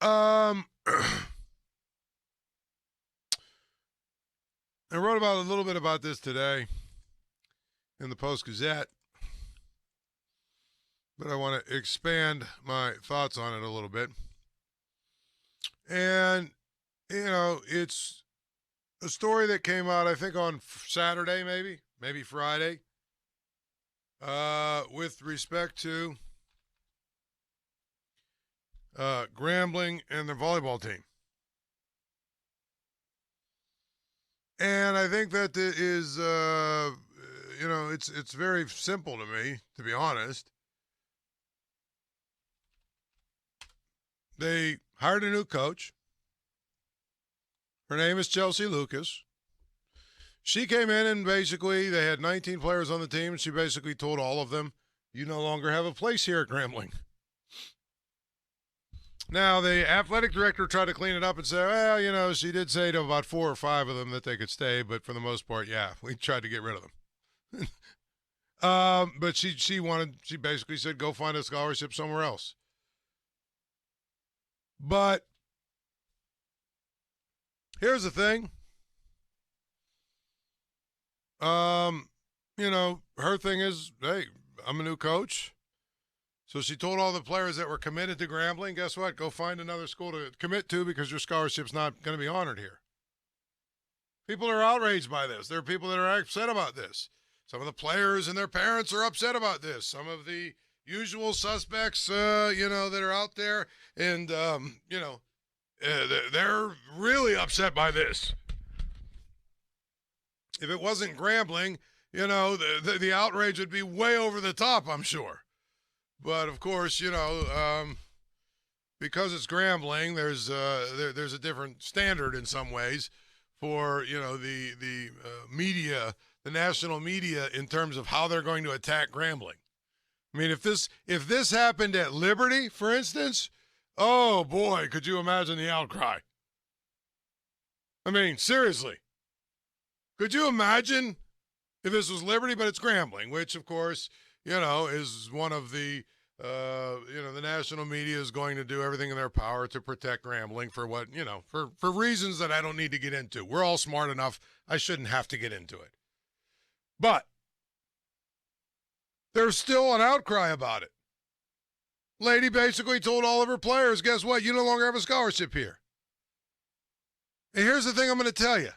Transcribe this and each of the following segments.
I wrote about a little bit about this today in the Post-Gazette, but I want to expand my thoughts on it a little bit. And, it's a story that came out, I think, on Saturday, maybe Friday, with respect to Grambling and their volleyball team. And I think that it is, it's very simple to me, to be honest. They hired a new coach. Her name is Chelsea Lucas. She came in and basically they had 19 players on the team, and she basically told all of them, "You no longer have a place here at Grambling." Now, the athletic director tried to clean it up and say, well, she did say to about 4 or 5 of them that they could stay, but for the most part, yeah, we tried to get rid of them. But she basically said, go find a scholarship somewhere else. But here's the thing. Her thing is, hey, I'm a new coach. So she told all the players that were committed to Grambling, guess what? Go find another school to commit to because your scholarship's not going to be honored here. People are outraged by this. There are people that are upset about this. Some of the players and their parents are upset about this. Some of the usual suspects, that are out there, and, they're really upset by this. If it wasn't Grambling, the outrage would be way over the top, I'm sure. But of course, because it's Grambling, there's a different standard in some ways for the media, the national media, in terms of how they're going to attack Grambling. I mean, if this happened at Liberty, for instance, oh boy, could you imagine the outcry? I mean, seriously, could you imagine if this was Liberty, but it's Grambling, which of course, is one of the, the national media is going to do everything in their power to protect Grambling for what, for reasons that I don't need to get into. We're all smart enough. I shouldn't have to get into it. But there's still an outcry about it. Lady basically told all of her players, guess what? You no longer have a scholarship here. And here's the thing I'm going to tell you.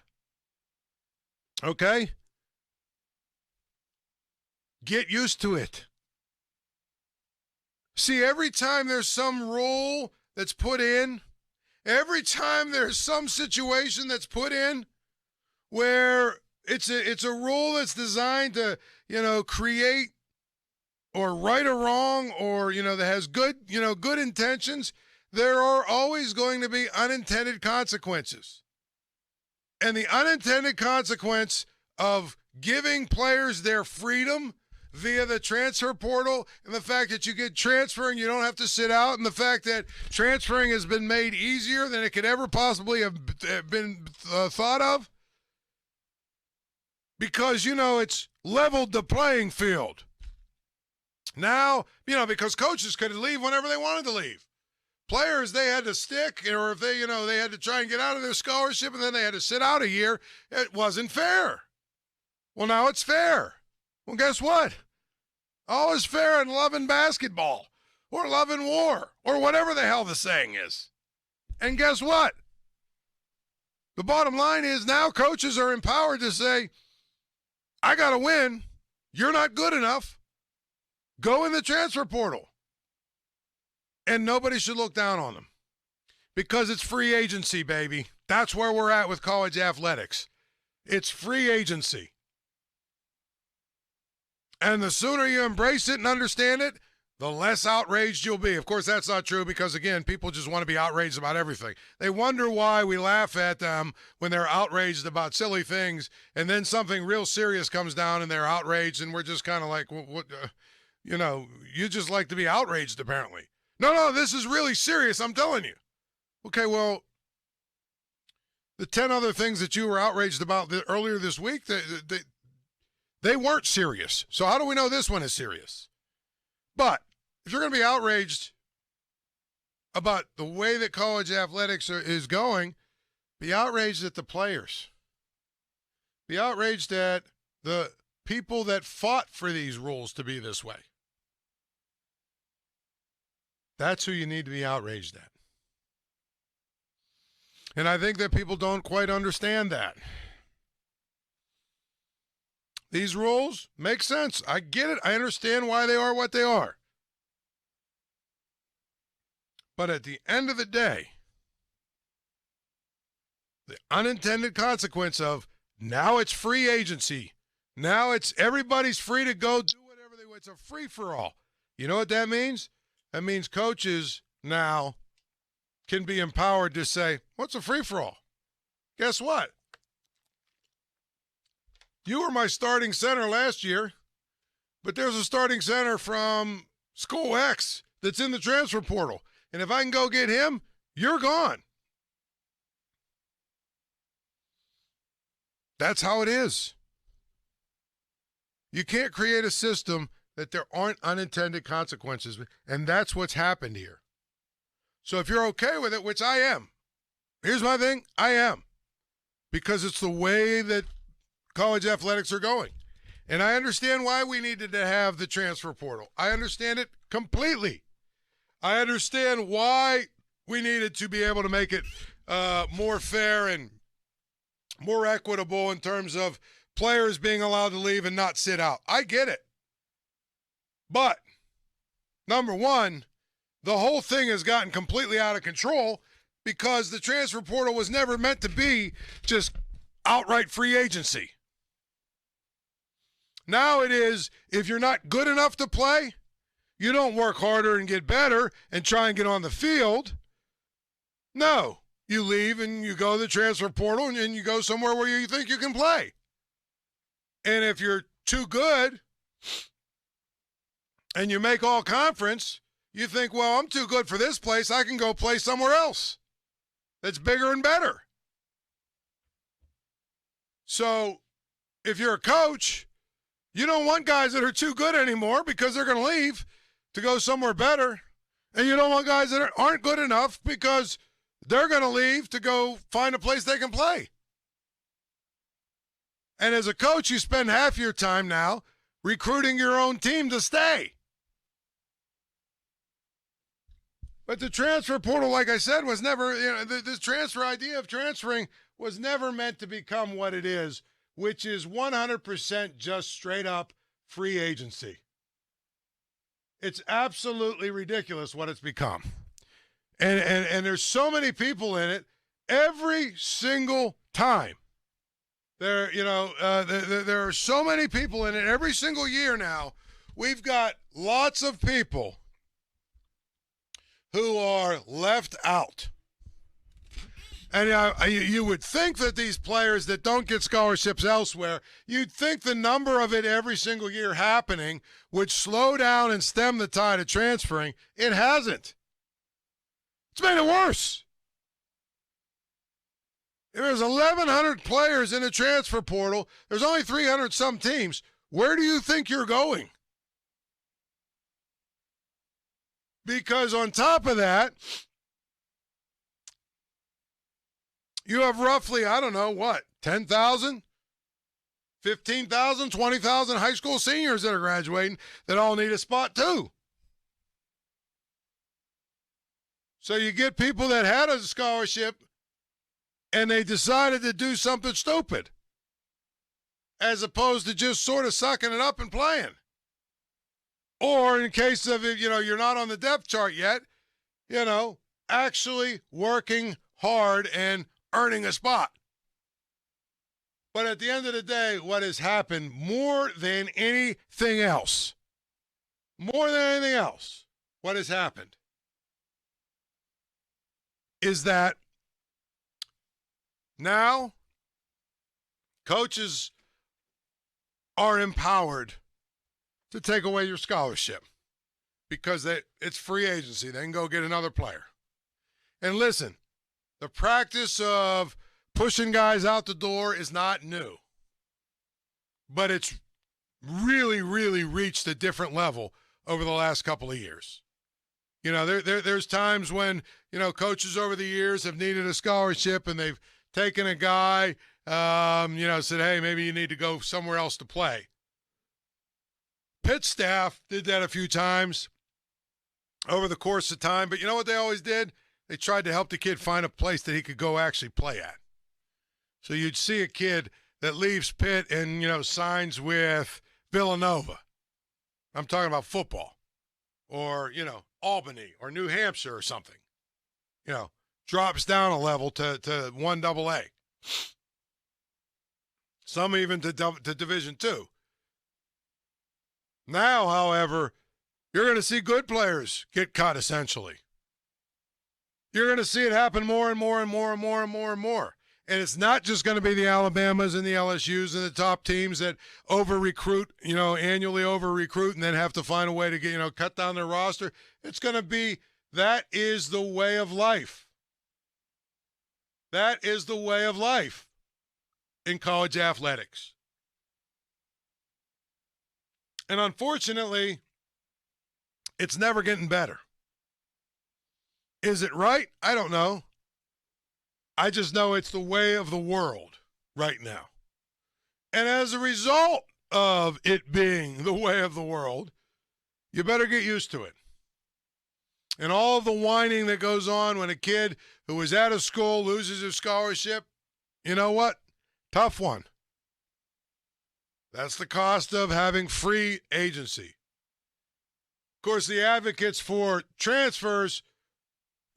Okay? Get used to it. See, every time there's some rule that's put in, every time there's some situation that's put in where it's a rule that's designed to, create or right or wrong, or, that has good intentions, there are always going to be unintended consequences. And the unintended consequence of giving players their freedom via the transfer portal, and the fact that you get transferring, you don't have to sit out, and the fact that transferring has been made easier than it could ever possibly have been thought of, because, it's leveled the playing field. Now, because coaches could leave whenever they wanted to leave. Players, they had to stick, or if they had to try and get out of their scholarship and then they had to sit out a year, it wasn't fair. Well, now it's fair. Well, guess what? All is fair in love and basketball, or love and war, or whatever the hell the saying is. And guess what? The bottom line is now coaches are empowered to say, I got to win. You're not good enough. Go in the transfer portal. And nobody should look down on them, because it's free agency, baby. That's where we're at with college athletics. It's free agency. And the sooner you embrace it and understand it, the less outraged you'll be. Of course, that's not true, because, again, people just want to be outraged about everything. They wonder why we laugh at them when they're outraged about silly things, and then something real serious comes down and they're outraged, and we're just kind of like, what you just like to be outraged, apparently. No, this is really serious, I'm telling you. Okay, well, the 10 other things that you were outraged about earlier this week, they weren't serious. So how do we know this one is serious? But if you're going to be outraged about the way that college athletics is going, be outraged at the players. Be outraged at the people that fought for these rules to be this way. That's who you need to be outraged at. And I think that people don't quite understand that. These rules make sense. I get it. I understand why they are what they are. But at the end of the day, the unintended consequence of now it's free agency. Now it's everybody's free to go do whatever they want. It's a free-for-all. You know what that means? That means coaches now can be empowered to say, what's a free-for-all? Guess what? You were my starting center last year, but there's a starting center from School X that's in the transfer portal. And if I can go get him, you're gone. That's how it is. You can't create a system that there aren't unintended consequences, and that's what's happened here. So if you're okay with it, which I am, here's my thing, I am. Because it's the way that college athletics are going. And I understand why we needed to have the transfer portal. I understand it completely. I understand why we needed to be able to make it more fair and more equitable in terms of players being allowed to leave and not sit out. I get it. But, number one, the whole thing has gotten completely out of control because the transfer portal was never meant to be just outright free agency. Now it is, if you're not good enough to play, you don't work harder and get better and try and get on the field. No, you leave and you go to the transfer portal and you go somewhere where you think you can play. And if you're too good and you make all conference, you think, well, I'm too good for this place. I can go play somewhere else that's bigger and better. So if you're a coach, you don't want guys that are too good anymore because they're going to leave to go somewhere better. And you don't want guys that aren't good enough because they're going to leave to go find a place they can play. And as a coach, you spend half your time now recruiting your own team to stay. But the transfer portal, like I said, was never, this transfer idea of transferring was never meant to become what it is, which is 100% just straight up free agency. It's absolutely ridiculous what it's become. And there's so many people in it every single time. There are so many people in it every single year now. We've got lots of people who are left out. And you would think that these players that don't get scholarships elsewhere, you'd think the number of it every single year happening would slow down and stem the tide of transferring. It hasn't. It's made it worse. If there's 1,100 players in the transfer portal, there's only 300 some teams. Where do you think you're going? Because on top of that, you have roughly, 10,000, 15,000, 20,000 high school seniors that are graduating that all need a spot too. So you get people that had a scholarship and they decided to do something stupid as opposed to just sort of sucking it up and playing. Or in case of, you're not on the depth chart yet, actually working hard and earning a spot. But at the end of the day, what has happened more than anything else, what has happened is that now coaches are empowered to take away your scholarship because it's free agency. They can go get another player. And listen, the practice of pushing guys out the door is not new. But it's really, really reached a different level over the last couple of years. You know, there's times when, you know, coaches over the years have needed a scholarship and they've taken a guy, you know, said, hey, maybe you need to go somewhere else to play. Pitt staff did that a few times over the course of time, but you know what they always did? They tried to help the kid find a place that he could go actually play at. So you'd see a kid that leaves Pitt and, you know, signs with Villanova. I'm talking about football. Or, you know, Albany or New Hampshire or something. You know, drops down a level to 1AA. Some even to Division II. Now, however, you're going to see good players get cut, essentially. You're going to see it happen more and more and more and more and more and more. And it's not just going to be the Alabamas and the LSUs and the top teams that over-recruit, you know, annually over-recruit and then have to find a way to get, you know, cut down their roster. It's going to be, that is the way of life. That is the way of life in college athletics. And unfortunately, it's never getting better. Is it right? I don't know. I just know it's the way of the world right now. And as a result of it being the way of the world, you better get used to it. And all the whining that goes on when a kid who is out of school loses his scholarship, you know what? Tough one. That's the cost of having free agency. Of course, the advocates for transfers,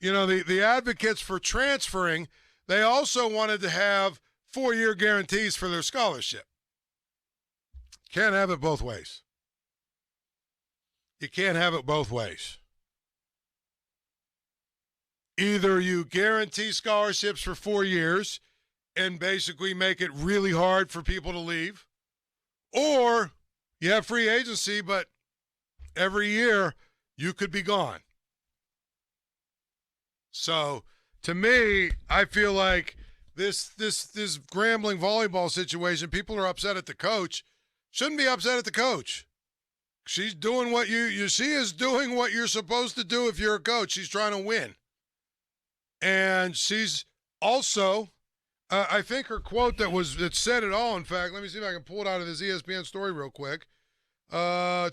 you know, the advocates for transferring, they also wanted to have 4-year guarantees for their scholarship. Can't have it both ways. You can't have it both ways. Either you guarantee scholarships for 4 years and basically make it really hard for people to leave, or you have free agency, but every year you could be gone. So, to me, I feel like this Grambling volleyball situation, people are upset at the coach. Shouldn't be upset at the coach. She's doing what she is doing what you're supposed to do if you're a coach. She's trying to win. And she's also, I think her quote that said it all, in fact, let me see if I can pull it out of this ESPN story real quick. Here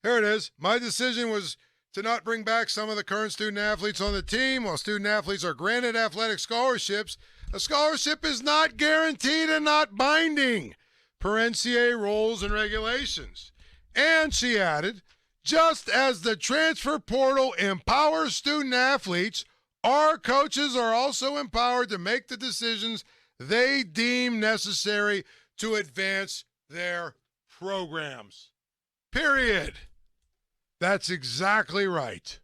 it is. My decision was to not bring back some of the current student athletes on the team. While student athletes are granted athletic scholarships, a scholarship is not guaranteed and not binding per NCAA rules and regulations. And she added, just as the transfer portal empowers student athletes, our coaches are also empowered to make the decisions they deem necessary to advance their programs. Period. That's exactly right.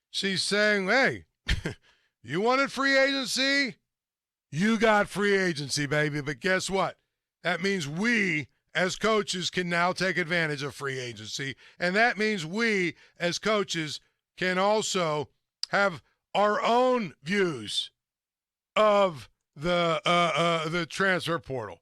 She's saying, hey, you wanted free agency? You got free agency, baby. But guess what? That means we, as coaches, can now take advantage of free agency. And that means we, as coaches, can also have our own views of the transfer portal.